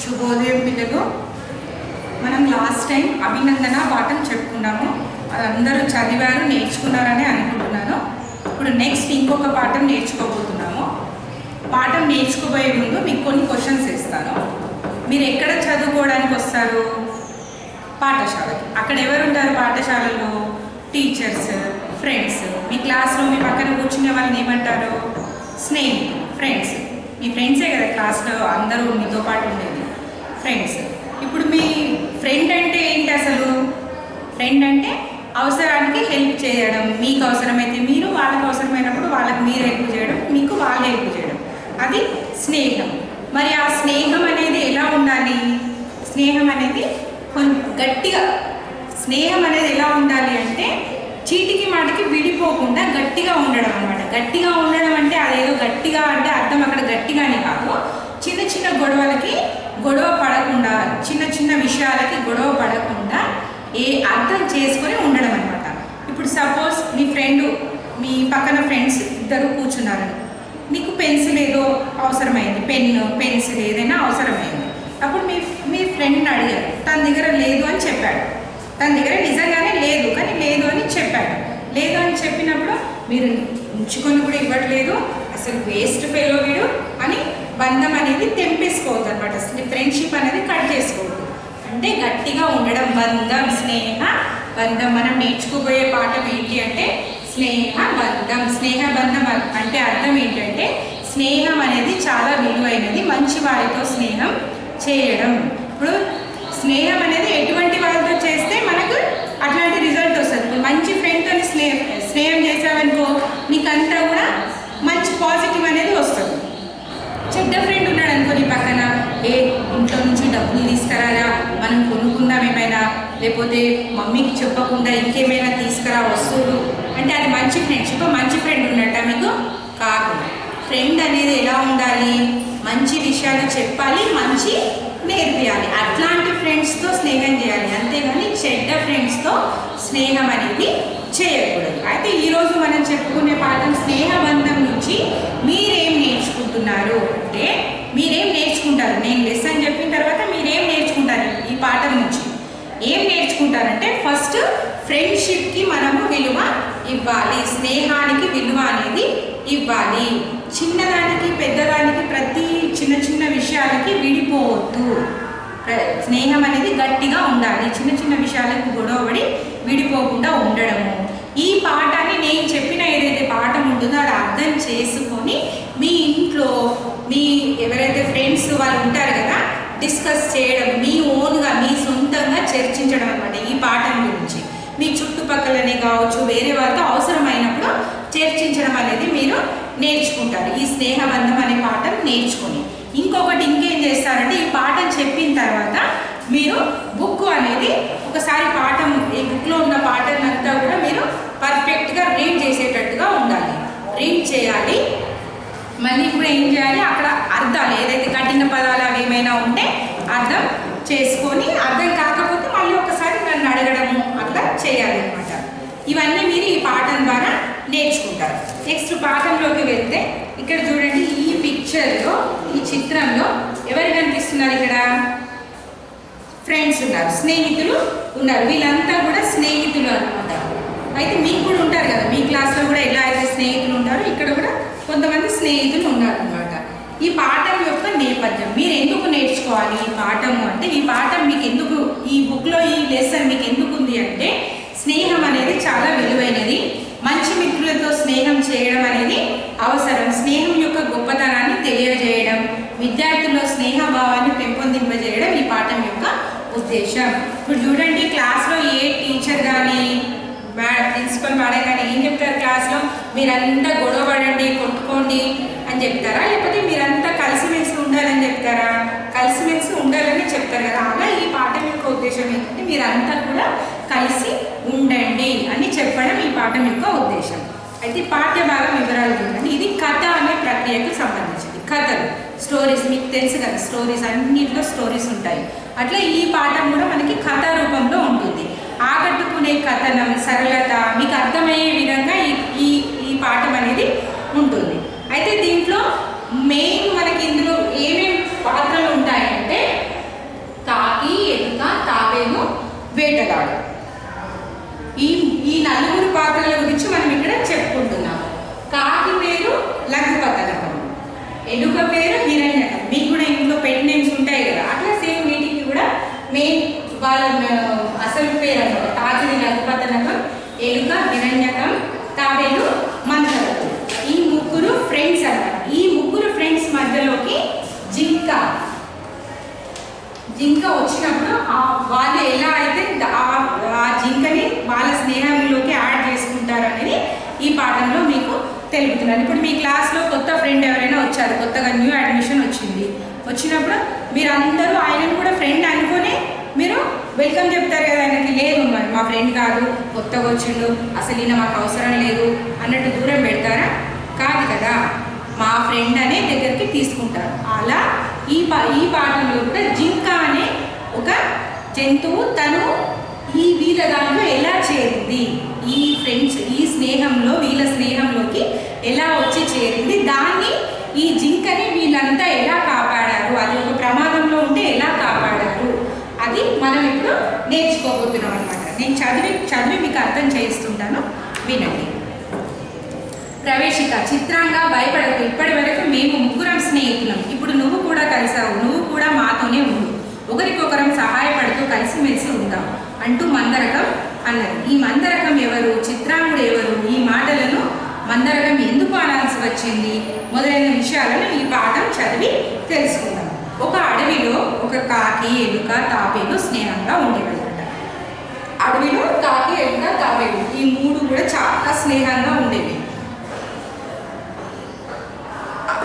శుభోదయం పిల్లలు. మనం లాస్ట్ టైం అభినందన పాఠం చెప్పుకున్నాము. అందరూ చదివారు, నేర్చుకున్నారని అనుకుంటున్నాను. ఇప్పుడు నెక్స్ట్ ఇంకొక పాఠం నేర్చుకోబోతున్నాము. పాఠం నేర్చుకోబోయే ముందు మీకు కొన్ని క్వశ్చన్స్ ఇస్తాను. మీరు ఎక్కడ చదువుకోవడానికి వస్తారు? పాఠశాలకి. అక్కడ ఎవరు ఉంటారు పాఠశాలలో? Teachers, friends. మీ క్లాస్లో మీ పక్కన కూర్చునే వాళ్ళని ఏమంటారు? స్నేహితులు, ఫ్రెండ్స్. మీ ఫ్రెండ్సే కదా క్లాస్లో అందరూ మీతో పాటు ఉండేది, ఫ్రెండ్స్. ఇప్పుడు మీ ఫ్రెండ్ అంటే ఏంటి అసలు? ఫ్రెండ్ అంటే అవసరానికి హెల్ప్ చేయడం. మీకు అవసరమైతే మీరు, వాళ్ళకి అవసరమైనప్పుడు వాళ్ళకి మీరు హెల్ప్ చేయడం, మీకు వాళ్ళు హెల్ప్ చేయడం, అది స్నేహం. మరి ఆ స్నేహం అనేది ఎలా ఉండాలి? స్నేహం అనేది గట్టిగా, స్నేహం అనేది ఎలా ఉండాలి అంటే చీటికి మాటికి విడిపోకుండా గట్టిగా ఉండడం అన్నమాట. గట్టిగా ఉండడం అంటే అదేదో గట్టిగా అంటే అర్థం అక్కడ గట్టిగానే కాదు, చిన్న చిన్న గొడవలకి గొడవ పడకుండా, చిన్న చిన్న విషయాలకి గొడవ పడకుండా అర్థం చేసుకొని ఉండడం అనమాట. ఇప్పుడు సపోజ్ మీ ఫ్రెండ్, మీ పక్కన ఫ్రెండ్స్ ఇద్దరు కూర్చున్నారు. మీకు పెన్సిల్ ఏదో అవసరమైంది, పెన్ను, పెన్సిల్ ఏదైనా అవసరమైంది. అప్పుడు మీ ఫ్రెండ్ని అడిగారు, తన దగ్గర లేదు అని చెప్పాడు. తన దగ్గర నిజంగానే లేదు, కానీ లేదు అని చెప్పాడు. లేదు అని చెప్పినప్పుడు మీరు ఉంచుకొని కూడా ఇవ్వట్లేదు, అసలు వేస్ట్ ఫెలో వీడు అని బంధం అనేది తెంపేసుకోవద్దు అనమాట. అసలు ఫ్రెండ్షిప్ అనేది కట్ చేసుకోవద్దు. అంటే గట్టిగా ఉండడం, బంధం, స్నేహ బంధం. మనం నేర్చుకోబోయే పాఠం ఏంటి అంటే స్నేహ బంధం. స్నేహ బంధం అంటే అర్థం ఏంటంటే స్నేహం అనేది చాలా విలువైనది. మంచి వారితో స్నేహం చేయడం. ఇప్పుడు స్నేహం అనేది ఎటువంటి వాళ్ళతో చేస్తే మనకు అట్లాంటి రిజల్ట్ వస్తుంది. మంచి ఫ్రెండ్తో స్నేహం చేసామనుకో నీకంతా కూడా మంచి పాజిటివ్ అనేది వస్తుంది. చెడ్డ ఫ్రెండ్ ఉన్నాడు అనుకో నీ పక్కన, ఇంట్లో నుంచి డబ్బులు తీసుకురారా, మనం కొనుక్కుందాం ఏమైనా, లేకపోతే మమ్మీకి చెప్పకుండా ఇంకేమైనా తీసుకురా వస్తువులు అంటే అది మంచి ఫ్రెండ్షిప్. మంచి ఫ్రెండ్ ఉన్నట్ట మీకు కాదు. ఫ్రెండ్ అనేది ఎలా ఉండాలి? మంచి విషయాలు చెప్పాలి, మంచి నేర్పియాలి. అట్లాంటి ఫ్రెండ్స్తో స్నేహం చేయాలి, అంతేగాని చెడ్డ ఫ్రెండ్స్తో స్నేహం అనేది చేయకూడదు. అయితే ఈరోజు మనం చెప్పుకునే పాఠం స్నేహబంధం నుంచి మీరేం నేర్చుకుంటున్నారు అంటే, మీరేం నేర్చుకుంటారు? నేను లెసన్ చెప్పిన తర్వాత మీరేం నేర్చుకుంటారు ఈ పాఠం నుంచి? ఏం నేర్చుకుంటారంటే ఫస్ట్ ఫ్రెండ్షిప్కి మనము విలువ ఇవ్వాలి, స్నేహానికి విలువ అనేది ఇవ్వాలి. చిన్నదానికి పెద్దదానికి ప్రతి చిన్న చిన్న విషయాలకి విడిపోవద్దు. స్నేహం అనేది గట్టిగా ఉండాలి. చిన్న చిన్న విషయాలకు గొడవపడి విడిపోకుండా ఉండడము. ఈ పాఠాన్ని నేను చెప్పిన ఏదైతే పాఠం ఉంటుందో అది అర్థం చేసుకొని మీ ఇంట్లో మీ ఎవరైతే ఫ్రెండ్స్ వాళ్ళు ఉంటారు కదా, డిస్కస్ చేయడం, మీ ఓన్గా మీ సొంతంగా చర్చించడం అనమాట ఈ పాఠం గురించి. మీ చుట్టుపక్కలనే కావచ్చు, వేరే వాళ్ళతో అవసరమైనప్పుడు చర్చించడం అనేది మీరు నేర్చుకుంటారు ఈ స్నేహబంధం అనే పాఠం నేర్చుకొని. ఇంకొకటి ఇంకేం చేస్తారంటే ఈ పాఠం చెప్పిన తర్వాత మీరు బుక్ అనేది ఒకసారి పాఠం, ఈ బుక్లో ఉన్న పాఠం అంతా కూడా మీరు పర్ఫెక్ట్గా రీడ్ చేసేటట్టుగా ఉండాలి. రీడ్ చేయాలి. మళ్ళీ ఇప్పుడు ఏం చేయాలి, అక్కడ అర్థాలు ఏదైతే కఠిన పదాలు అవి ఏమైనా ఉంటే అర్థం చేసుకొని, అర్థం కాకపోతే మళ్ళీ ఒకసారి నన్ను అడగడము అట్లా చేయాలి అనమాట. ఇవన్నీ మీరు ఈ పాఠం ద్వారా నేర్చుకుంటారు. నెక్స్ట్ పాఠంలోకి వెళ్తే ఇక్కడ చూడండి, ఈ పిక్చర్లో, ఈ చిత్రంలో ఎవరు కనిపిస్తున్నారు? ఇక్కడ ఫ్రెండ్స్ ఉన్నారు, స్నేహితులు ఉన్నారు. వీళ్ళంతా కూడా స్నేహితులు అనమాట. అయితే మీకు కూడా ఉంటారు కదా, మీ క్లాస్లో కూడా ఎలా అయితే స్నేహితులు ఉంటారో ఇక్కడ కూడా కొంతమంది స్నేహితులు ఉన్నారు అనమాట. ఈ పాఠం యొక్క నేపథ్యం, మీరు ఎందుకు నేర్చుకోవాలి ఈ పాఠము అంటే, ఈ పాఠం మీకు ఎందుకు, ఈ బుక్లో ఈ లెసన్ మీకు ఎందుకు ఉంది అంటే స్నేహం అనేది చాలా విలువైనది. మంచి మిత్రులతో స్నేహం చేయడం అనేది అవసరం. స్నేహం యొక్క గొప్పతనాన్ని తెలియజేయడం, విద్యార్థుల్లో స్నేహభావాన్ని పెంపొందింపజేయడం ఈ పాఠం యొక్క ఉద్దేశం. ఇప్పుడు చూడండి, క్లాస్లో ఏ టీచర్ కానీ ప్రిన్సిపల్ మేడం కానీ ఏం చెప్తారు? క్లాస్లో మీరంతా గొడవ పడండి, కొట్టుకోండి అని చెప్తారా, లేకపోతే మీరంతా కలిసిమెలిసి ఉండాలని చెప్తారా? కలిసిమెలిసి ఉండాలని చెప్తారు కదా. అలా ఈ పాఠం యొక్క ఉద్దేశం ఏంటంటే మీరంతా కూడా కలిసి ఉండండి అని చెప్పడం ఈ పాఠం యొక్క ఉద్దేశం. అయితే పాఠ్య భాగం వివరాలు చూడండి. ఇది కథ అనే ప్రక్రియకు సంబంధించింది. కథలు, స్టోరీస్, మీకు తెలుసు కదా, స్టోరీస్ అన్నింటిలో స్టోరీస్ ఉంటాయి. అట్లా ఈ పాఠం కూడా మనకి కథా రూపంలో ఉంటుంది. ఆకట్టుకునే కథనం, సరళత, మీకు అర్థమయ్యే విధంగా ఈ పాఠం అనేది ఉంటుంది. అయితే దీంట్లో మెయిన్ మనకి ఇందులో ఏమేమి పాత్రలు ఉంటాయంటే జింక వచ్చినప్పుడు వాళ్ళు ఎలా అయితే ఆ జింకని వాళ్ళ స్నేహంలోకి యాడ్ చేసుకుంటారు అనేది ఈ పాఠంలో మీకు తెలుపుతున్నాను. ఇప్పుడు మీ క్లాస్లో కొత్త ఫ్రెండ్ ఎవరైనా వచ్చారు, కొత్తగా న్యూ అడ్మిషన్ వచ్చినప్పుడు మీరు అందరూ ఆయనను కూడా ఫ్రెండ్ అనుకుని మీరు వెల్కమ్ చెప్తారు కదా, ఆయనకి లేదు మరి మా ఫ్రెండ్ కాదు, కొత్తగా వచ్చిండు, అసలు ఈయన మాకు అవసరం లేదు అన్నట్టు దూరం పెడతారా? కాదు కదా, మా ఫ్రెండ్ అనే దగ్గరికి తీసుకుంటారు. అలా ఈ పాఠంలో కూడా జింక అనే ఒక జంతువు తను వీళ్ళ దాంట్లో ఎలా చేరింది, ఈ స్నేహంలో వీళ్ళ స్నేహంలోకి ఎలా వచ్చి చేరింది, దాన్ని ఈ జింకని వీళ్ళంతా ఎలా కాపాడారు, అది ఒక ప్రమాదంలో ఉంటే ఎలా కాపాడారు, అది మనం ఇప్పుడు నేర్చుకోబోతున్నాం అనమాట. నేను చదివి మీకు అర్థం చేయిస్తుంటాను, వినండి. ప్రవేశిక. చిత్రంగా భయపడకు, ఇప్పటి వరకు మేము ముగ్గురం స్నేహితులం, ఇప్పుడు నువ్వు కూడా కలిసావు, నువ్వు కూడా మాతోనే ఉండు, ఒకరికొకరం సహాయపడుతూ కలిసిమెలిసి ఉందాం అంటూ మందరకం అన్నది. ఈ మందరకం ఎవరు, చిత్రాంగుడు ఎవరు, ఈ మాటలను మందరకం ఎందుకు అనాల్సి వచ్చింది మొదలైన విషయాలను ఈ పాఠం చదివి తెలుసుకుందాం. ఒక అడవిలో ఒక కాకి, ఎలుక, తాబేలు స్నేహంగా ఉండేవన్నమాట. అడవిలో కాకి, ఎలుక, తాబేలు ఈ మూడు కూడా చాలా స్నేహంగా ఉండేవి.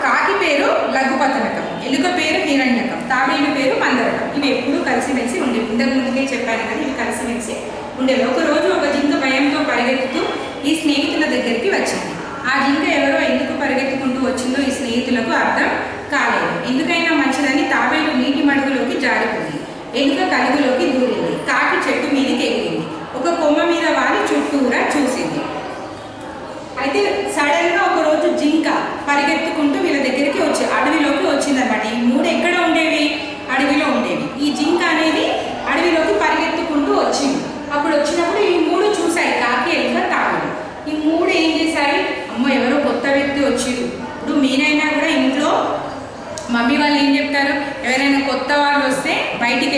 కాకి పేరు లఘుపతనకం, ఎలుక పేరు హిరణ్యకం, తాబేలు పేరు మందరకం. ఇవి ఎప్పుడూ కలిసిమెలిసి ఉండేవి. ఇంతకు ముందుకే చెప్పాను కానీ ఇవి కలిసిమెలిసి ఉండేవి. ఒకరోజు ఒక జింక భయంతో పరిగెత్తుతూ ఈ స్నేహితుల దగ్గరికి వచ్చింది. ఆ జింక ఎవరో ఎందుకు పరిగెత్తుకుంటూ వచ్చిందో ఈ స్నేహితులకు అర్థం కాలేదు. ఎందుకైనా మంచిదని తాబేలు నీటి మడుగులోకి జారిపోయింది, ఎలుక కలుగులోకి దూరింది, కాకి చెట్టు మీదకి ఎగిరింది, ఒక కొమ్మ మీద వాలి చుట్టూరా చూసింది. అయితే సడన్గా ఒకరోజు జింక పరిగెత్తుకుంటూ వీళ్ళ దగ్గరికి అడవిలోకి వచ్చిందనమాట. ఈ మూడు ఎక్కడ ఉండేవి? అడవిలో ఉండేవి. ఈ జింక అనేది అడవిలోకి పరిగెత్తుకుంటూ వచ్చింది. అప్పుడు వచ్చినప్పుడు ఈ మూడు చూశాయి, కాకి, ఎలుక, తాబేలు. ఈ మూడు ఏం చేశాయి, అమ్మ ఎవరో కొత్త వ్యక్తి వచ్చిరు. ఇప్పుడు మీరైనా కూడా ఇంట్లో మమ్మీ వాళ్ళు ఏం చెప్తారు, ఎవరైనా కొత్త వాళ్ళు వస్తే బయటికి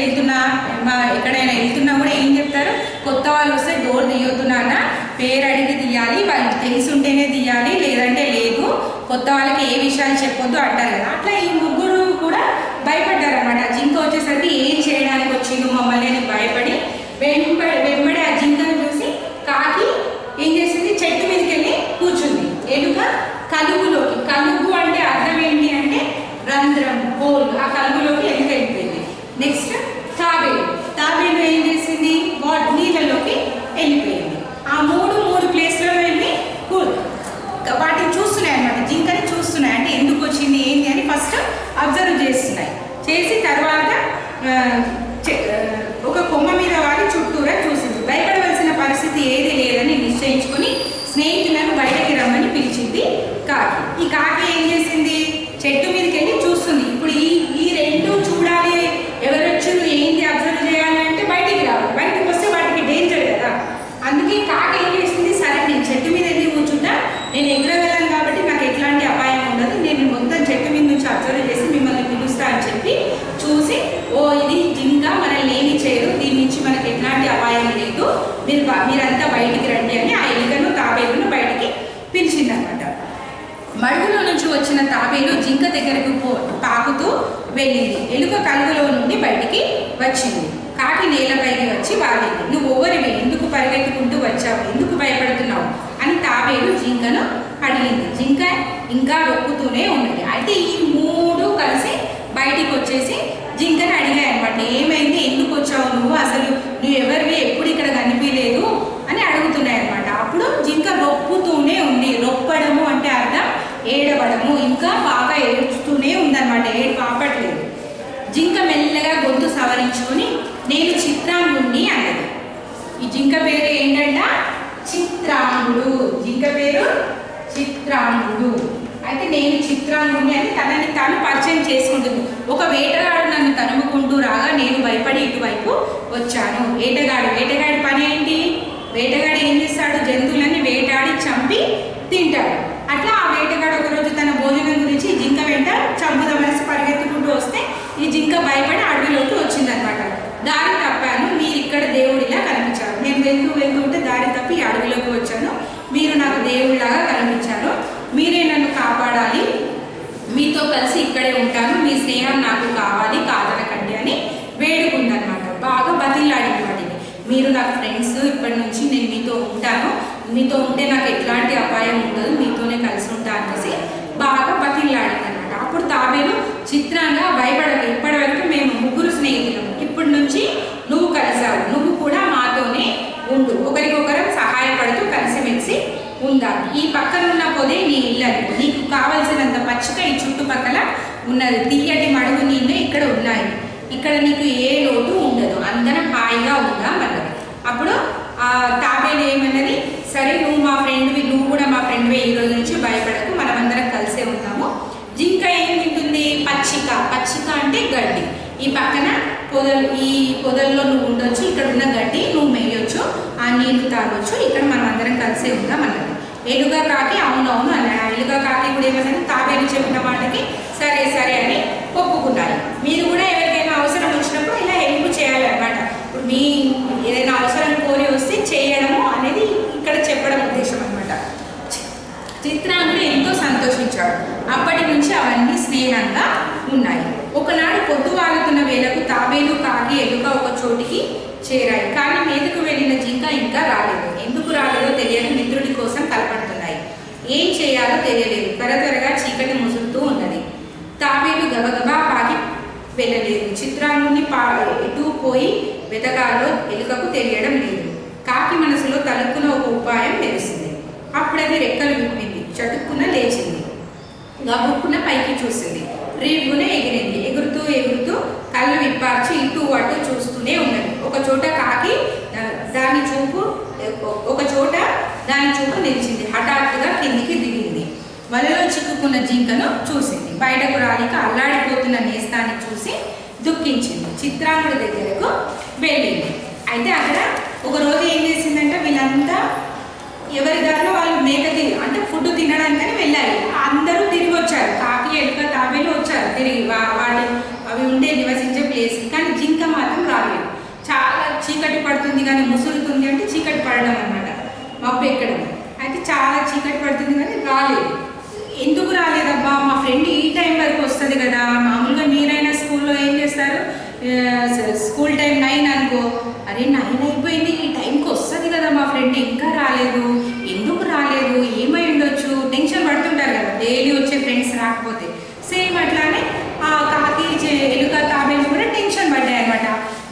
ఎక్కడైనా వెళ్తున్నా కూడా ఏం చెప్తారు, కొత్త వాళ్ళు వస్తే డోర్ తీయొద్దు నాన్న, పేరు అడిగి తీయాలి, వాళ్ళకి తెలిసి ఉంటేనే తీయాలి, లేదంటే లేదు, కొత్త వాళ్ళకి ఏ విషయాలు చెప్పొద్దు అంటారు కదా. అట్లా ఈ ముగ్గురు కూడా భయపడ్డారు అన్నమాట. జింక వచ్చేసరికి ఏం చేయడానికి వచ్చిండు మమ్మల్ని అని భయపడి వెంబడి ఆ జింకను చూసి కాకి ఏం చేసింది, చెట్టు మీదకి వెళ్ళి కూర్చుంది. ఎలుక కలుగులోకి, కలుగు అంటే అర్థం ఏంటి అంటే రంధ్రం, హోల్, ఆ కలుగులోకి ఎలుక వెళ్ళిపోయింది. నెక్స్ట్ తాబేలు ఏం చేసింది, నీళ్ళలోకి వెళ్ళిపోయింది. ఆ మూడు ప్లేస్లలో వెళ్ళి వాటిని చూస్తున్నాయి అన్నమాట, జింకని చూస్తున్నాయి. అంటే ఎందుకు వచ్చింది ఏంటి అని ఫస్ట్ అబ్జర్వ్ చేస్తున్నాయి. చేసి తర్వాత ఒక కొమ్మ మీద వాలి చుట్టూరా చూసింది. భయపడవలసిన పరిస్థితి ఏది లేదని నిశ్చయించుకొని స్నేహితులను బయటకి రమ్మని పిలిచింది కాకి. ఈ కాకి ఏం చేసింది, చెట్టు మీదకి వెళ్ళి చూస్తుంది. ఇప్పుడు ఈ రెండు చూడాలి, ఎవరు వచ్చారు ఏంటి అబ్జర్వ్ చేయాలి అంటే బయటికి రావాలి. బయటకు వస్తే వాటికి డేంజర్ కదా. అందుకే కాకి ఏం చేసింది, సరే నేను చెట్టు మీద వెళ్ళి కూర్చుంటా, నేను ఎగరగలను కాబట్టి నాకు ఎట్లాంటి అపాయం ఉండదు, నేను మొత్తం చెట్టు మీద నుంచి అబ్జర్వ్ చేసి మిమ్మల్ని పిలుస్తా అని చెప్పి చూసి, ఓ ఇది జింక మనల్ని ఏమి చేయరు, దీని నుంచి మనకి ఎట్లాంటి అపాయం లేదు, మీరంతా బయటికి రండి అని ఆ ఎలుకను తాబేలును బయటికి పిలిచిందనమాట. మడుగులో నుంచి వచ్చిన తాబేలు జింక దగ్గరకు పాకుతూ వెళ్ళింది. ఎలుక కలుగులో నుండి బయటికి వచ్చింది. కాకి నేలపైకి వచ్చి వాలింది. నువ్వు ఓవరివి, ఎందుకు పరిగెత్తుకుంటూ వచ్చావు, ఎందుకు భయపడుతున్నావు అని తాబేలు జింకను అడిగింది. జింక ఇంకా రొక్కుతూనే ఉన్నది. అయితే ఈ మూడు కలిసి బయటికి వచ్చేసి జింకని అడిగాయి అనమాట, ఏమైంది, ఎందుకు వచ్చావు నువ్వు, అసలు నువ్వు ఎవరివి, ఎప్పుడు ఇక్కడ కనిపించలేదు అని అడుగుతున్నాయి అనమాట. అప్పుడు జింక రొప్పుతూనే ఉంది. రొప్పడము అంటే అర్థం ఏడవడము, ఇంకా బాగా ఏడుస్తూనే ఉందన్నమాట, ఏడు ఆపట్లేదు. జింక మెల్లగా గొంతు సవరించుకొని నేను చిత్రాంగుడిని అన్నది. ఈ జింక పేరు ఏంటంట, చిత్రాంగుడు. జింక పేరు చిత్రాంగుడు. అయితే నేను చిత్రాంగుడిని అని తనని తాను పరిచయం చేసుకుంటుంది. ఒక వేటగాడు నన్ను తరుముకుంటూ రాగా నేను భయపడి ఇటువైపు వచ్చాను. వేటగాడి పని ఏంటి, వేటగాడు ఏం చేస్తాడు, జంతువులన్నీ వేటాడి చంపి తింటాడు. అట్లా ఆ వేటగాడు ఒకరోజు తన భోజనం గురించి జింక వెంట చంపుదామనేసి పరిగెత్తుకుంటూ వస్తే ఈ జింక భయపడి అడవిలోకి వచ్చిందనమాట. దారి తప్పాను, మీరు ఇక్కడ దేవుడిలా కనిపించారు, నేను వెళ్తూ ఉంటే దారి తప్పి ఈ అడవిలోకి వచ్చాను, మీరు నాకు దేవుడిలాగా కనిపించారు, మీరే నన్ను కాపాడాలి, మీతో కలిసి ఇక్కడే ఉంటాను, మీ స్నేహం నాకు కావాలి కాదనకండి అని మీతో ఉంటే నాకు ఎట్లాంటి అపాయం ఉండదు, మీతోనే కలిసి ఉంటా అనేసి బాగా బతిలాడింది అనమాట. అప్పుడు తాబేలు చిత్రంగా భయపడక, ఇప్పటివరకు మేము ముగ్గురు స్నేహితులు, ఇప్పటి నుంచి నువ్వు కలిసావు, నువ్వు కూడా మాతోనే ఉండు, ఒకరికొకరం సహాయపడుతూ కలిసిమెలిసి ఉందాం. ఈ పక్కన ఉన్న పొదే నీ ఇల్లు, నీకు కావలసినంత పచ్చిక ఈ చుట్టుపక్కల ఉన్నది, తీయటి మడుగు నీళ్ళు ఇక్కడ ఉన్నాయి, ఇక్కడ నీకు ఏ లోటు ఉండదు, అందరం హాయిగా ఉందాం అన్నది. అప్పుడు ఆ తాబేలు ఏమన్నది, సరే నువ్వు మా ఫ్రెండ్వి, నువ్వు కూడా మా ఫ్రెండ్వే, ఈ రోజు నుంచి భయపడకు, మనమందరం కలిసే ఉన్నాము. జింక ఏం తింటుంది? పచ్చిక. పచ్చిక అంటే గడ్డి. ఈ పక్కన ఈ పొదల్లో నువ్వు ఉండొచ్చు, ఇక్కడ ఉన్న గడ్డి నువ్వు మేయొచ్చు, ఆ నీళ్లు తాగొచ్చు, ఇక్కడ మనం అందరం కలిసే ఉందాం అన్నది. ఎలుక కాకి అవునవును అన్నాడు. ఆ ఎలుక కాకి కూడా ఏమన్నది, తాబేలు చెప్పిన మాటకి సరే సరే అని ఒప్పుకున్నారు. మీరు కూడా ఎవరికైనా అవసరం వచ్చినప్పుడు ఇలా హెల్ప్ చేయాలన్నమాట. ఇప్పుడు మీ ఏదైనా అవసరం కోరి వస్తే చేయడము అనేది ఇక్కడ చెప్పడం ఉద్దేశం అనమాట. చిత్రాంగుడు ఎంతో సంతోషించాడు. అప్పటి నుంచి అవన్నీ స్నేహంగా ఉన్నాయి. ఒకనాడు పొద్దువాలుతున్న వేళకు తాబేలు, కాకి, ఎలుక ఒక చోటికి చేరాయి. కానీ మీదకు వెళ్ళిన జింక ఇంకా రాలేదు. ఎందుకు రాలేదో తెలియని మిత్రుడి కోసం తలపడుతున్నాయి. ఏం చేయాలో తెలియలేదు. త్వరగా చీకటి ముసురుతూ ఉన్నది. తాబేలు గబగబా పాకి వెళ్ళలేదు. చిత్రాంగుని ఎటు పోయి వెతకాలో ఎలుకకు తెలియడం లేదు. కాకి మనసులో తలుపున ఒక ఉపాయం తెలిసింది. అప్పుడది రెక్కలు విప్పింది, చటుక్కున లేచింది, గబుక్కున పైకి చూసింది, రీగున ఎగిరింది. ఎగురుతూ ఎగురుతూ కళ్ళు విప్పార్చి ఇటు అటు చూస్తూనే ఉన్నది. ఒక చోట దాని చూపు నిలిచింది. హఠాత్తుగా కిందికి దిగింది. వలలో చిక్కుకున్న జింకను చూసింది. బయటకు రాలిక అల్లాడిపోతున్న నేస్తాన్ని చూసి దుఃఖించింది. చిత్రాంగుడి దగ్గరకు వెళ్ళింది. అయితే అక్కడ ఒకరోజు ఏం చేసిందంటే, వీళ్ళంతా ఎవరి దారిలో వాళ్ళు అంటే ఫుడ్ తినడానికని వెళ్ళాలి. అందరూ తిరిగి వచ్చారు. కాకి, ఎలుక, తాబేలు వచ్చారు తిరిగి వాటి అవి ఉండే నివసించే ప్లేస్. కానీ జింక మాత్రం రాలేదు. చాలా చీకటి పడుతుంది, కానీ ముసురుతుంది అంటే చీకటి పడడం అనమాట, మబ్బు ఎక్కడం. అయితే చాలా చీకటి పడుతుంది కానీ రాలేదు. ఎందుకు రాలేదబ్బా, మా ఫ్రెండ్ ఈ టైం వరకు వస్తుంది కదా, మామూలుగా మీరైనా స్కూల్లో ఏం చేస్తారు, స్కూల్ టైం 9 అనుకో, అరే 9 అయిపోయింది, ఈ టైంకి వస్తుంది కదా మా ఫ్రెండ్, ఇంకా రాలేదు, ఎందుకు రాలేదు, ఏమై ఉండొచ్చు, టెన్షన్ పడుతుంటారు కదా డైలీ వచ్చే ఫ్రెండ్స్ రాకపోతే. సేమ్ అట్లానే ఆ కాకి, ఎలుక, తాబేలు కూడా టెన్షన్ పడ్డాయి అనమాట.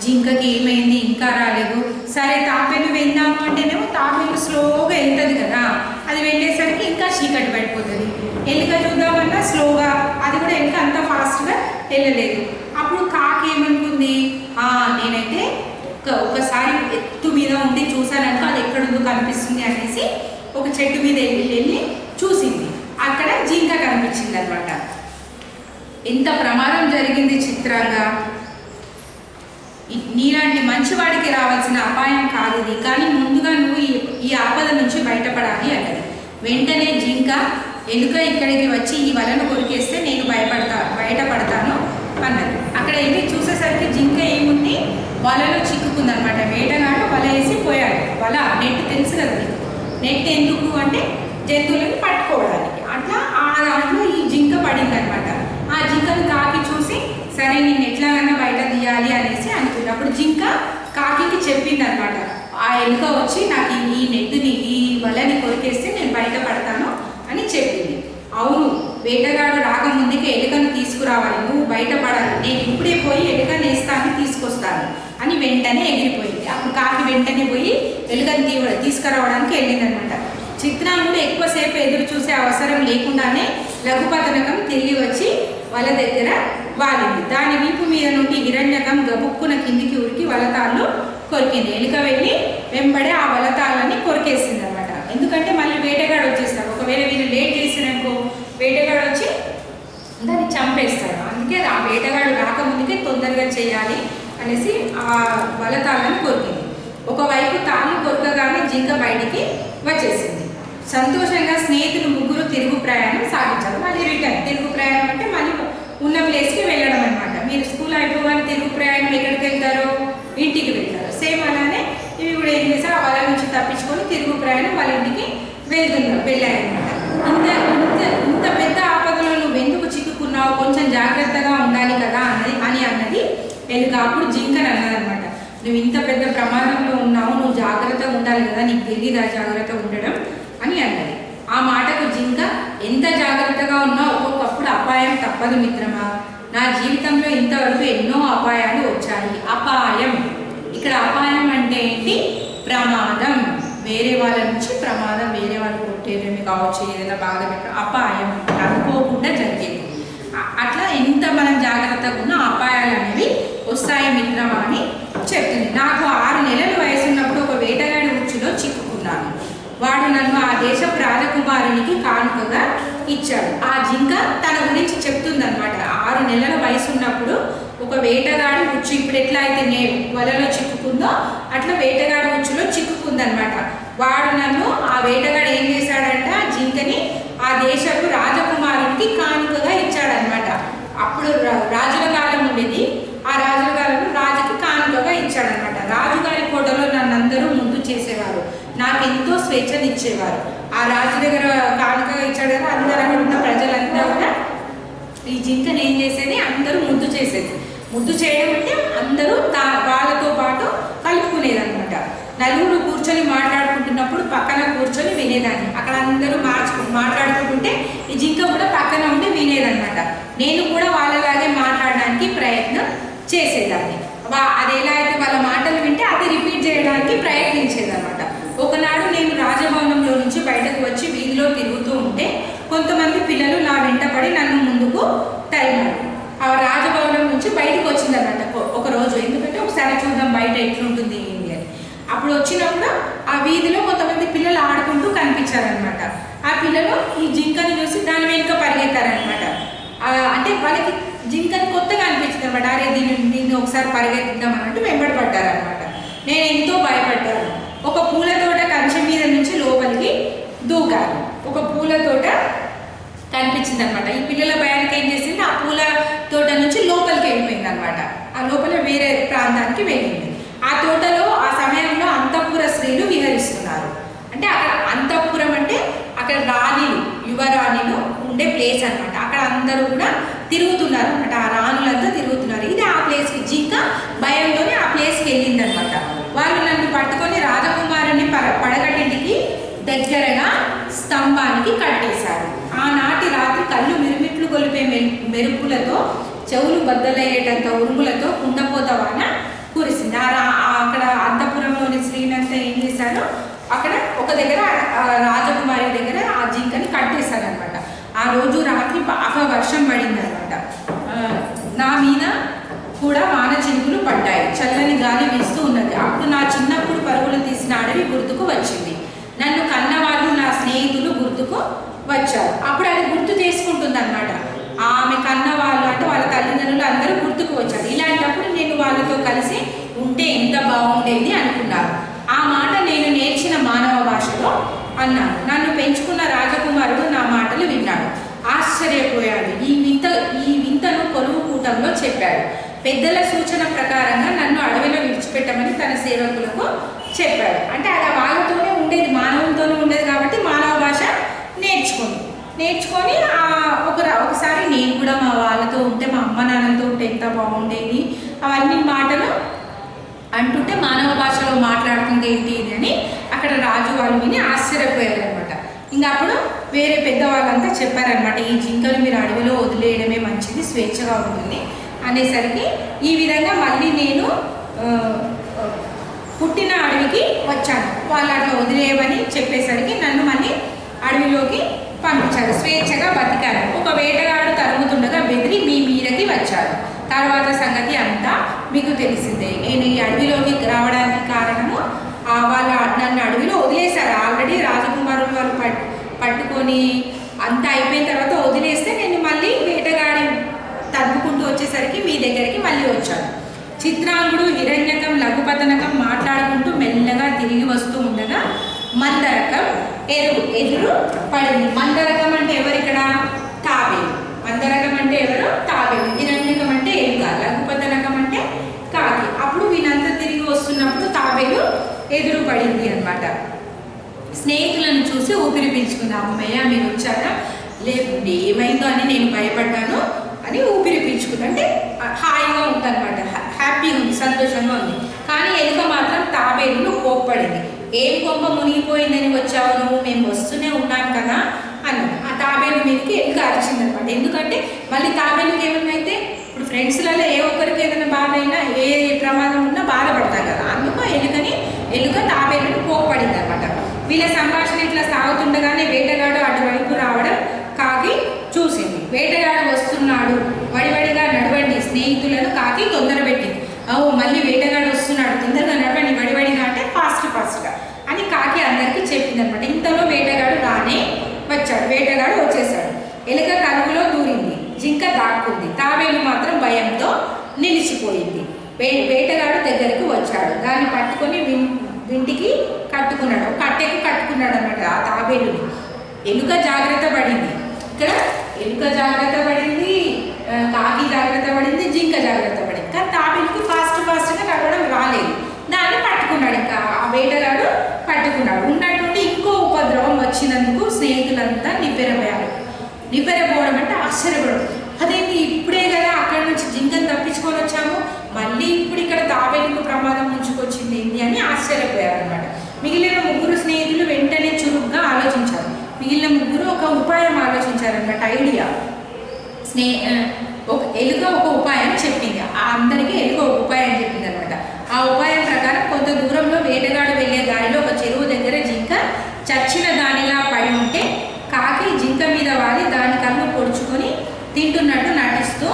జింకకి ఏమైంది, ఇంకా రాలేదు. సరే తాబేలు వెళ్దాము అంటేనేమో తాబేలు స్లోగా వెళ్తుంది కదా, అది వెళ్ళేసరికి ఇంకా చీకటి పడిపోతుంది. ఎలుక చూద్దామన్నా స్లోగా, అది కూడా ఎలుక అంత ఫాస్ట్గా వెళ్ళలేదు. అప్పుడు కాకి ఏమనుకుంది, నేనైతే ఒకసారి ఎత్తు మీద ఉండి చూసానంటూ అది ఎక్కడుందో కనిపిస్తుంది అనేసి ఒక చెట్టు మీద వెళ్ళి చూసింది. అక్కడ జింక కనిపించింది అనమాట. ఎంత ప్రమాదం జరిగింది చిత్రంగా. నీలాంటి మంచివాడికి రావాల్సిన అపాయం కాదు ఇది, కానీ ముందుగా నువ్వు ఈ ఆపద నుంచి బయటపడాలి అన్నది. వెంటనే జింక, ఎలుక ఇక్కడికి వచ్చి ఈ వలను కొరికేస్తే నేను బయటపడతాను అన్నది. అక్కడ వెళ్ళి చూసేసరికి జింక ఏముంది, వలలో చిక్కుకుందనమాట. వేటగాడు వల వేసి పోయాడు. వల నెట్ తెలుసు కదా మీకు, నెట్ ఎందుకు అంటే జంతువులను పట్టుకోవడానికి. అట్లా ఆ దాంట్లో ఈ జింక పడింది అనమాట. ఆ జింకను కాకి చూసి సరే నేను ఎట్లాగైనా బయట తీయాలి అనేసి అనుకుంది. అప్పుడు జింక కాకి చెప్పింది అనమాట, ఆ ఎలుక వచ్చి నాకు ఈ నెట్టుని, ఈ వలని కొరికేస్తే నేను బయటపడతాను అని చెప్పింది. అవును, వేటగాడు రాకముందుకే ఎలుకను తీసుకురావాలి, నువ్వు బయటపడాలి, నేను ఇప్పుడే పోయి ఎలుకను వేస్తాను, తీసుకొస్తాను అని వెంటనే ఎగిరిపోయింది. అప్పుడు కాకి వెంటనే పోయి ఎలుకను తీసుకురావడానికి వెళ్ళిందనమాట. చిత్రాంగుడు ఎక్కువసేపు ఎదురు చూసే అవసరం లేకుండానే లఘుపతనకం తిరిగి వచ్చి వల దగ్గర వాలింది. దాని వీపు మీద నుండి హిరణ్యకం గబుక్కున కిందికి ఉరికి వలతాళ్ళు కొరికింది. ఎలుక వెళ్ళి వెంబడే ఆ వలతాళ్ళని కొరికేసింది అనమాట. ఎందుకంటే మళ్ళీ వేటగాడు వచ్చేస్తాడు. ఒకవేళ వీళ్ళు లేట్ చేసిననుకో వేటగాడు వచ్చి దాన్ని చంపేస్తాడు. అందుకే ఆ వేటగాడు రాకముందుకే తొందరగా చేయాలి అనేసి ఆ వలతాళ్ళని కొరికింది. ఒకవైపు తాళ్ళు కొరకగానే జింక బయటికి వచ్చేసింది. సంతోషంగా స్నేహితులు ముగ్గురు తిరుగు ప్రయాణం సాగించారు. మళ్ళీ రిటర్న్. తిరుగు ప్రయాణం అంటే మళ్ళీ ఉన్న ప్లేస్కి వెళ్ళడం అనమాట. మీరు స్కూల్ అయిపోగానే తిరుగు ప్రయాణం ఎక్కడికి వెళ్తారో, ఇంటికి వెళ్తారు. సేమ్ అలానే ఇవి కూడా ఏం చేశారు, వాళ్ళ నుంచి తప్పించుకొని తిరుగు ప్రయాణం వాళ్ళ ఇంటికి వెళ్ళాయన్నమాట. ఇంత పెద్ద ఆపదలో నువ్వు ఎందుకు చిక్కుకున్నావు, కొంచెం జాగ్రత్తగా ఉండాలి కదా అన్నది ఎలుక. అప్పుడు జింకని అన్నదనమాట, నువ్వు ఇంత పెద్ద ప్రమాదంలో ఉన్నావు, నువ్వు జాగ్రత్తగా ఉండాలి కదా, నీకు తెలియదా జాగ్రత్తగా ఉండడం అని అన్నది. ఆ మాటకు జింక, ఎంత జాగ్రత్తగా ఉన్నా ఒక్కొక్కప్పుడు అపాయం తప్పదు మిత్రమా, నా జీవితంలో ఇంతవరకు ఎన్నో అపాయాలు వచ్చాయి. అపాయం, ఇక్కడ అపాయం అంటే ఏంటి? ప్రమాదం, వేరే వాళ్ళ నుంచి ప్రమాదం, వేరే వాళ్ళు కొట్టేదేమి కావచ్చు, ఏదైనా బాధ పెట్టడం, అపాయం అనుకోకుండా జరిగేది. అట్లా ఎంత మనం జాగ్రత్తగా ఉన్నా అపాయాలు అనేవి వస్తాయి మిత్రమా అని చెప్తుంది. నాకు 6 నెలల వయసు ఉన్నప్పుడు ఒక వేటగాడి ఉచ్చులో చిక్కుకున్నాను. వాడు నన్ను ఆ దేశపు రాజకుమారునికి కానుకగా ఇచ్చాడు. ఆ జింక తన గురించి చెప్తుందనమాట. 6 నెలల వయసు ఉన్నప్పుడు ఒక వేటగాడి ఉచ్చు, ఇప్పుడు ఎట్లా అయితే నేను వలలో చిక్కుకుందో అట్లా వేటగాడి ఉచ్చులో చిక్కుకుందనమాట. వాడు నన్ను, ఆ వేటగాడు ఏం చేశాడంట, ఆ జింకని ఆ దేశపు రాజకుమారునికి కానుకగా ఇచ్చాడనమాట. అప్పుడు రాజుల కాలం ఉండేది, ఆ రాజుల కాలంలో రాజుకి కానుకగా ఇచ్చాడనమాట. రాజుగారి కోటలో నన్ను అందరూ ముందు చేసేవారు, నాకు ఎంతో స్వేచ్ఛనిచ్చేవారు. ఆ రాజు దగ్గర కానుకగా ఇచ్చాడు కదా, అందరూ అక్కడ ఉన్న ప్రజలంతా కూడా ఈ జింకని ఏం చేసేది, అందరూ ముద్దు చేసేది. ముద్దు చేయడం అంటే అందరూ వాళ్ళతో పాటు కలుపుకునేదనమాట. నలుగురు కూర్చొని మాట్లాడుకుంటున్నప్పుడు పక్కన కూర్చొని వినేదాన్ని. అక్కడ అందరూ మాట్లాడుకుంటుంటే ఈ జింక కూడా పక్కన ఉండి వినేదనమాట. నేను కూడా వాళ్ళలాగే మాట్లాడడానికి ప్రయత్నం చేసేదాన్ని. అది ఎలా అయితే వాళ్ళ మాటలు వింటే అది రిపీట్ చేయడానికి ప్రయత్నించేదనమాట. ఒకనాడు నేను రాజభవనంలో నుంచి బయటకు వచ్చి వీధిలో తిరుగుతూ ఉంటే కొంతమంది పిల్లలు నా వెంటపడి నన్ను ముందుకు తరిమారు. ఆ రాజభవనం నుంచి బయటకు వచ్చిందన్నమాట ఒకరోజు. ఎందుకంటే ఒకసారి చూద్దాం బయట ఎట్లుంటుంది ఏంటి అని. అప్పుడు వచ్చినప్పుడు ఆ వీధిలో కొంతమంది పిల్లలు ఆడుకుంటూ కనిపించారనమాట. ఆ పిల్లలు ఈ జింకని చూసి దాని వెనుక పరిగెత్తారనమాట. అంటే వాళ్ళకి జింకని కొత్తగా అనిపించింది అనమాట. అరే దీన్ని ఒకసారి పరిగెత్తిద్దాం అన్నట్టు వెంబడపడ్డారనమాట. నేను ఎంతో భయపడ్డాను. ఒక పూల తోట కంచె మీద నుంచి లోపలికి దూకాను. ఒక పూల తోట కనిపించింది అనమాట. ఈ పిల్లల భయానికి ఏం చేసింది, ఆ పూల తోట నుంచి లోపలికి వెళ్ళిపోయింది అనమాట. ఆ లోపల వేరే ప్రాంతానికి వెళ్ళింది. ఆ తోటలో ఆ సమయంలో అంతఃపుర స్త్రీలు విహరిస్తున్నారు. అంటే అక్కడ అంతఃపురం అంటే అక్కడ రాణిలు, యువరాణిలు ఉండే ప్లేస్ అనమాట. అక్కడ అందరూ కూడా తిరుగుతున్నారు అనమాట. ఆ రాణులంతా తిరుగుతున్నారు. ఇది ఆ ప్లేస్కి, జింక భయంతోనే ఆ ప్లేస్కి వెళ్ళింది అనమాట. వాళ్ళు నన్ను పట్టుకొని రాజకుమారుని పడగటింటికి దగ్గరగా స్తంభానికి కట్టేశారు. ఆనాటి రాత్రి కళ్ళు మిరుమిట్లు గొలిపే మెరుపులతో, చెవులు బద్దలయ్యేటంత ఉరుములతో కుండపోత వాన కురిసింది. అక్కడ అంతఃపురంలోని స్త్రీలంతా ఏం చేశారు, అక్కడ ఒక దగ్గర రాజకుమారి దగ్గర ఆ జింకని కట్టేశారనమాట. ఆ రోజు రాత్రి బాగా వర్షం పడిందనమాట. నా మీద కూడా వాన చినుకులు పడ్డాయి. చల్లని గాలి వీస్తూ ఉన్నది. అప్పుడు నా చిన్నప్పుడు పరుగులు తీసిన అడవి గుర్తుకు వచ్చింది. నన్ను కన్నవాళ్ళు, నా స్నేహితులు గుర్తుకు వచ్చారు. అప్పుడు అది గుర్తు చేసుకుంటుంది అనమాట. ఆమె కన్నవాళ్ళు అంటే వాళ్ళ తల్లిదండ్రులు అందరూ గుర్తుకు వచ్చారు. ఇలాంటప్పుడు నేను వాళ్ళతో కలిసి ఉంటే ఎంత బాగుండేది అనుకున్నాను. ఆ మాట నేను నేర్చిన మానవ భాషలో అన్నాను. నన్ను పెంచుకున్న రాజకుమారుడు నా మాటలు విన్నాడు, ఆశ్చర్యపోయాడు. ఈ వింతను కొలువు కూటంలో చెప్పాడు. పెద్దల సూచన ప్రకారంగా నన్ను అడవిలో విడిచిపెట్టమని తన సేవకులకు చెప్పాడు. అంటే అలా వాళ్ళతోనే ఉండేది, మానవులతోనే ఉండేది కాబట్టి మానవ భాష నేర్చుకొని ఒకసారి నేను కూడా మా వాళ్ళతో ఉంటే, మా అమ్మ నాన్నతో ఉంటే ఎంత బాగుండేది, అవన్నీ మాటలు అంటుంటే మానవ భాషలో మాట్లాడుతుంది ఏంటి ఇది అని అక్కడ రాజు వాళ్ళు విని ఆశ్చర్యపోయారనమాట. ఇంకా అప్పుడు వేరే పెద్దవాళ్ళంతా చెప్పారనమాట, ఈ జింకలు మీరు అడవిలో వదిలేయడమే మంచిది, స్వేచ్ఛగా ఉంటుంది అనేసరికి ఈ విధంగా మళ్ళీ నేను పుట్టిన అడవికి వచ్చాను. వాళ్ళు అట్లా వదిలేయమని చెప్పేసరికి నన్ను మళ్ళీ అడవిలోకి పంపించారు. స్వేచ్ఛగా బతికాను. ఒక వేటగాడు తరుగుతుండగా బెదిరి మీ మీదకి వచ్చాడు. తర్వాత సంగతి అంతా మీకు తెలిసిందే. నేను ఈ అడవిలోకి రావడానికి కారణము వాళ్ళు నన్ను అడవిలో వదిలేశారు. ఆల్రెడీ రాజకుమారులు వాళ్ళు పట్టుకొని అంతా అయిపోయిన తర్వాత వదిలేస్తే నేను మళ్ళీ వేటగాడి తగ్గుకుంటూ వచ్చేసరికి మీ దగ్గరికి మళ్ళీ వచ్చాను. చిత్రాంగుడు, హిరణ్యకం, లఘుపతనకం మాట్లాడుకుంటూ మెల్లగా తిరిగి వస్తూ ఉండగా మందరకం ఎదురు పడింది. మందరకం అంటే ఎవరు ఇక్కడ? తాబేలు. మందరకం అంటే ఎవరు? తాబేలు. హిరణ్యకం అంటే ఎలుక, లఘుపతనకం అంటే కాకి. అప్పుడు వీళ్ళంతా తిరిగి వస్తున్నప్పుడు తాబేలు ఎదురు పడింది అనమాట. స్నేహితులను చూసి ఊపిరి పీల్చుకుంది. అమ్మయ్య మీరు వచ్చారా, లేకుంటే ఏమైందో అని నేను భయపడ్డాను అని ఊపిరి పీల్చుకుంది. అంటే హాయిగా ఉంటుంది అనమాట, హ్యాపీగా ఉంది, సంతోషంగా ఉంది. కానీ కానీ ఎలుక మాత్రం తాబేలును కోప్పడింది. ఏం కొంప మునిగిపోయిందని వచ్చావు నువ్వు, మేము వస్తూనే ఉన్నాం కదా అన్నది. ఆ తాబేలు మీదకి ఎలుక అరిచిందనమాట. ఎందుకంటే మళ్ళీ తాబేలుకి ఏమన్నైతే ఇప్పుడు ఫ్రెండ్స్లలో ఏ ఒక్కరికి ఏదైనా బాధ అయినా ఏ ప్రమాదం ఉన్నా బాధపడతాం కదా, అందుకు ఎలుక తాబేలును కోప్పడింది అనమాట. వీళ్ళ సంభాషణ ఇట్లా సాగుతుండగానే వేటగాడు అటువైపు రావడం కాకి చూసింది. వేటగాడు వస్తున్నాడు, వడివడిగా నడవండి స్నేహితులను కాకి తొందర పెట్టింది. ఓ మళ్ళీ వేటగాడు వస్తున్నాడు, తొందరగా నడవండి వడివడిగా అంటే ఫాస్ట్గా అని కాకి అందరికీ చెప్పింది అనమాట. ఇంతలో వేటగాడు రానే వచ్చాడు. వేటగాడు వచ్చేసాడు. ఎలుక కలుగులో దూరింది, జింక దాక్కుంది. తాబేలు మాత్రం భయంతో నిలిచిపోయింది. వేటగాడు దగ్గరికి వచ్చాడు. దాన్ని పట్టుకొని వింటికి కట్టుకున్నాడు. కట్టెకు కట్టుకున్నాడు అనమాట ఆ తాబేలుని. ఎలుక జాగ్రత్త పడింది. ఇక్కడ ఎలుక జాగ్రత్త పడింది, కాకి జాగ్రత్త పడింది, జింక జాగ్రత్త పడింది. కానీ తాబేలుకి ఫాస్ట్గా నడవడం రాలేదు. దాన్ని పట్టుకున్నాడు. ఇంకా ఆ వేటగాడు పట్టుకున్నాడు. ఉన్నటువంటి ఇంకో ఉపద్రవం వచ్చినందుకు స్నేహితులంతా నివ్వెరపోవడం అంటే ఆశ్చర్యపడడం. అదేంటి ఇప్పుడే కదా అక్కడి నుంచి జింకను తప్పించుకొని వచ్చాము, మళ్ళీ ఇప్పుడు ఇక్కడ తాబేలుకు ప్రమాదం ముంచుకొచ్చింది ఏంటి అని ఆశ్చర్యపోయారు అనమాట. మిగిలిన ముగ్గురు స్నేహితులు వెంటనే చురుగ్గా ఆలోచించారు. మిగిలిన ముగ్గురు ఒక ఉపాయం ఆలోచించారన్నమాట. ఐడియా ఎలుక ఒక ఉపాయం చెప్పింది. అందరికీ ఎలుక ఒక ఉపాయం చెప్పింది అనమాట. ఆ ఉపాయం ప్రకారం కొంత దూరంలో వేటగాడు వెళ్ళే దారిలో ఒక చెరువు దగ్గర జింక చచ్చిన దానిలా పడి ఉంటే కాకి జింక మీద వాలి దాని కన్ను పొడుచుకొని తింటున్నట్టు నటిస్తూ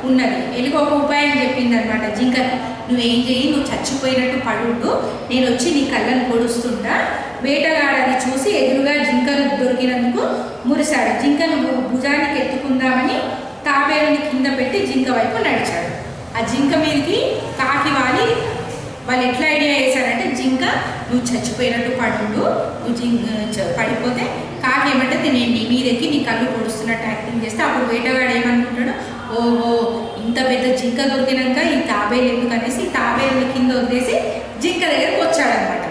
ఉన్నది. ఎలుక ఒక ఉపాయం చెప్పింది అనమాట జింకకి. నువ్వేం చెయ్యి, నువ్వు చచ్చిపోయినట్టు పడుండు, నేను వచ్చి నీ కళ్ళను పొడుస్తుంటా. వేటగాడని చూసి ఎదురుగా జింకను దొరికినందుకు మురిశాడు. జింకను భుజానికి ఎత్తుకుందామని తాబేలుని కింద పెట్టి జింక వైపు నడిచాడు. ఆ జింక మీదకి కాకి వాళ్ళు ఎట్లా ఐడియా వేశారంటే, జింక నువ్వు చచ్చిపోయినట్టు పడుండు, నువ్వు పడిపోతే కాకి ఏమంటే నేను నీ మీదకి నీ కళ్ళు పొడుస్తున్నట్టు యాక్టింగ్ చేస్తే అప్పుడు వేటగాడు ఏమనుకుంటాడు, ఓహో ఇంత పెద్ద జింక దొరికినాక ఈ తాబేలు ఎందుకు అనేసి తాబేలు కింద వదిలేసి జింక దగ్గరికి వచ్చాడనమాట.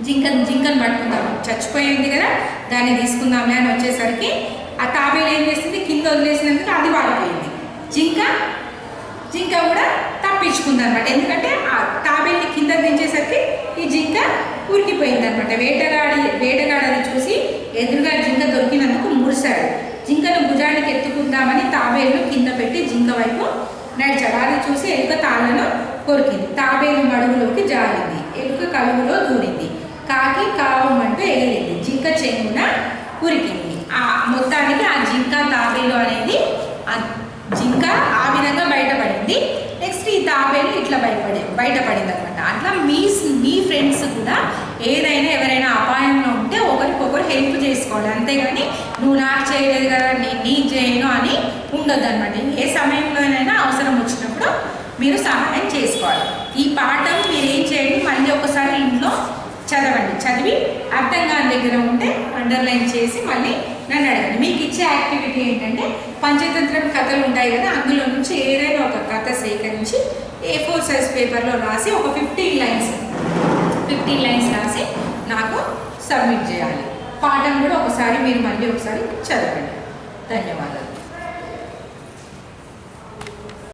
జింకను పట్టుకుందాం, చచ్చిపోయింది కదా దాన్ని తీసుకుందాంలే అని వచ్చేసరికి ఆ తాబేలు ఏం చేసింది, కింద వదిలేసినందుకు అది వాడిపోయింది. జింక కూడా తప్పించుకుంది అనమాట. ఎందుకంటే ఆ తాబేల్ని కింద దించేసరికి ఈ జింక ఉరికిపోయింది అనమాట. వేటగాడని చూసి ఎదురుగా జింక దొరికినందుకు మురిశాడు. జింకను భుజానికి ఎత్తుకుందామని తాబేలును కింద పెట్టి జింక వైపు నడిచాడు. అది చూసి ఎలుక తాళ్ళను కొరికింది. తాబేలు మడుగులోకి జారింది. ఎలుక కలుగులో దూరింది. కాకి కావమంటూ ఎగిరింది. జింక చెంగున ఉరికింది. ఆ మొత్తానికి ఆ జింక తాబేలు అనేది జింక ఆ విధంగా బయటపడింది. నెక్స్ట్ ఈ తాబేలు ఇట్లా బయటపడింది అనమాట. అట్లా మీ ఫ్రెండ్స్ కూడా ఏదైనా ఎవరైనా అపాయంలో ఉంటే ఒకరికొకరు హెల్ప్ చేసుకోవాలి, అంతేగాని నువ్వు నాకు చేయలేదు కదా నేను నీకు చేయను అని ఉండొద్దు అనమాట. ఏ సమయంలోనైనా అవసరం వచ్చినప్పుడు మీరు సహాయం చేసుకోవాలి. ఈ పాఠం మీరు ఏం చేయండి, మళ్ళీ ఒకసారి ఇంట్లో చదివి అర్థం కాని దగ్గర ఉంటే అండర్లైన్ చేసి మళ్ళీ నన్ను అడగండి. మీకు ఇచ్చే యాక్టివిటీ ఏంటంటే పంచతంత్రం కథలు ఉంటాయి కదా, అందులో నుంచి ఏదైనా ఒక కథ సేకరించి A4 సైజ్ పేపర్లో రాసి ఒక 15 లైన్స్ రాసి నాకు సబ్మిట్ చేయాలి. పాఠం కూడా మీరు మళ్ళీ ఒకసారి చదవండి. ధన్యవాదాలు.